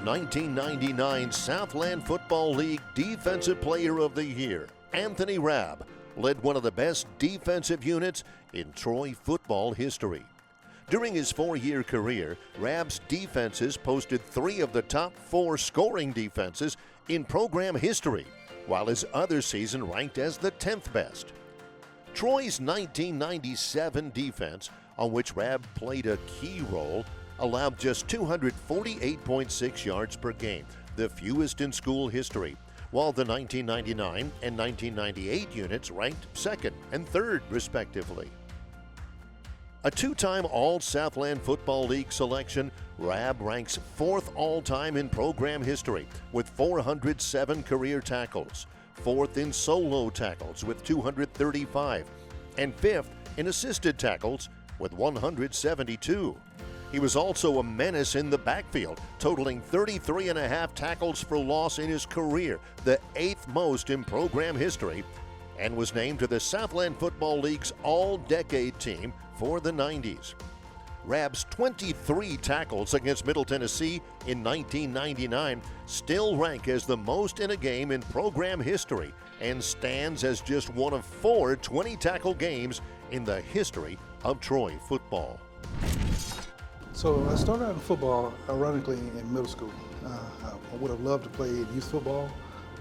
1999 Southland Football League Defensive Player of the Year, Anthony Rabb, led one of the best defensive units in Troy football history. During his 4-year career, Rabb's defenses posted 3 of the top 4 scoring defenses in program history, while his other season ranked as the 10th best. Troy's 1997 defense, on which Rabb played a key role, allowed just 248.6 yards per game, the fewest in school history, while the 1999 and 1998 units ranked 2nd and 3rd, respectively. A 2-time All-Southland Football League selection, Rabb ranks 4th all-time in program history with 407 career tackles, 4th in solo tackles with 235, and 5th in assisted tackles with 172. He was also a menace in the backfield, totaling 33.5 tackles for loss in his career, the 8th most in program history, and was named to the Southland Football League's All-Decade Team for the 90s. Rabb's 23 tackles against Middle Tennessee in 1999 still rank as the most in a game in program history and stands as just one of 4 20-tackle games in the history of Troy football. So I started out in football, ironically, in middle school. I would have loved to play youth football,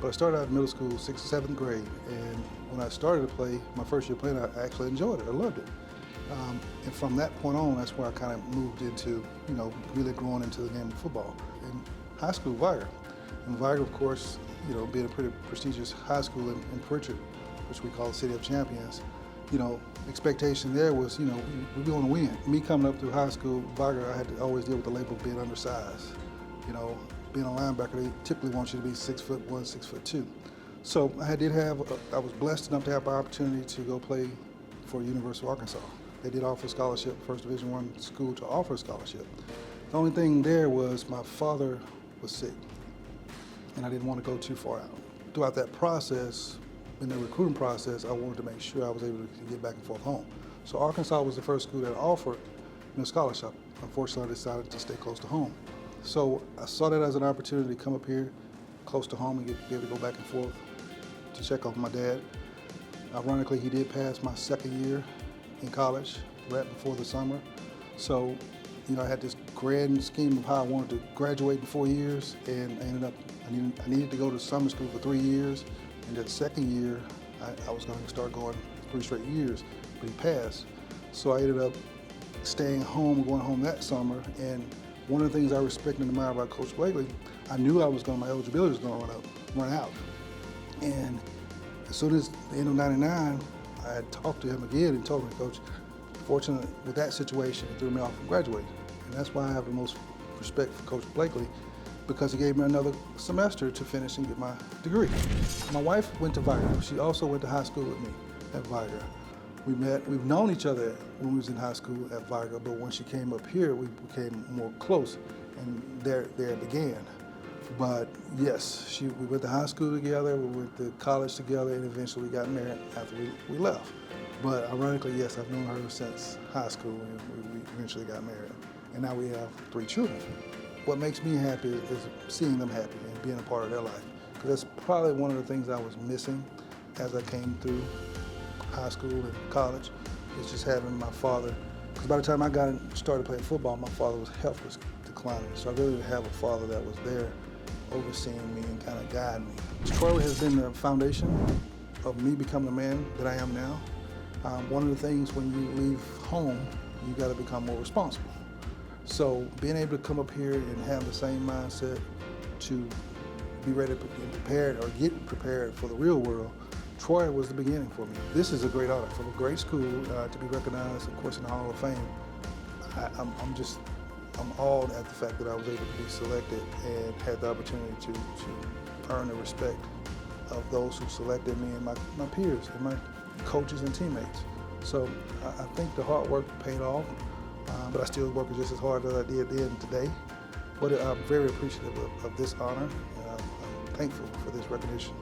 but I started out in middle school, 6th, 7th grade, and when I started to play, my first year playing, I actually enjoyed it. I loved it. And from that point on, that's where I kind of moved into, really growing into the game of football. In high school, Viger. And Viger, of course, being a pretty prestigious high school in Pritchard, which we call the City of Champions, expectation there was, we want to win. Me coming up through high school, Viger, I had to always deal with the label of being undersized. Being a linebacker, they typically want you to be 6'1", 6'2". So I was blessed enough to have the opportunity to go play for University of Arkansas. They did offer a scholarship, first Division I school to offer a scholarship. The only thing there was my father was sick, and I didn't want to go too far out. Throughout that process, in the recruiting process, I wanted to make sure I was able to get back and forth home. So Arkansas was the first school that offered a scholarship. Unfortunately, I decided to stay close to home. So I saw that as an opportunity to come up here close to home and be able to go back and forth to check on my dad. Ironically, he did pass my 2nd year in college right before the summer. So, I had this grand scheme of how I wanted to graduate in 4 years, and I needed to go to summer school for 3 years. And that 2nd year, I was going to start going 3 straight years, but he passed. So I ended up staying home, going home that summer. And one of the things I respect and admire about Coach Blakely, I knew my eligibility was going to run out. And as soon as the end of '99, I had talked to him again and told him, Coach, fortunately with that situation, it threw me off from graduating. And that's why I have the most respect for Coach Blakely, because he gave me another semester to finish and get my degree. My wife went to Viger. She also went to high school with me at Viger. We've known each other when we was in high school at Viger, but when she came up here, we became more close, and there it began. But yes, we went to high school together, we went to college together, and eventually we got married after we left. But ironically, yes, I've known her since high school, and we eventually got married. And now we have 3 children. What makes me happy is seeing them happy and being a part of their life. Because that's probably one of the things I was missing as I came through high school and college, is just having my father. Because by the time I started playing football, my father's health was declining. So I really didn't have a father that was there overseeing me and kind of guiding me. Troy has been the foundation of me becoming the man that I am now. One of the things when you leave home, you got to become more responsible. So being able to come up here and have the same mindset to be ready and prepared or get prepared for the real world, Troy was the beginning for me. This is a great honor from a great school to be recognized, of course, in the Hall of Fame. I'm awed at the fact that I was able to be selected and had the opportunity to earn the respect of those who selected me and my peers and my coaches and teammates. So I think the hard work paid off, but I still work just as hard as I did then today. But I'm very appreciative of this honor, and I'm thankful for this recognition.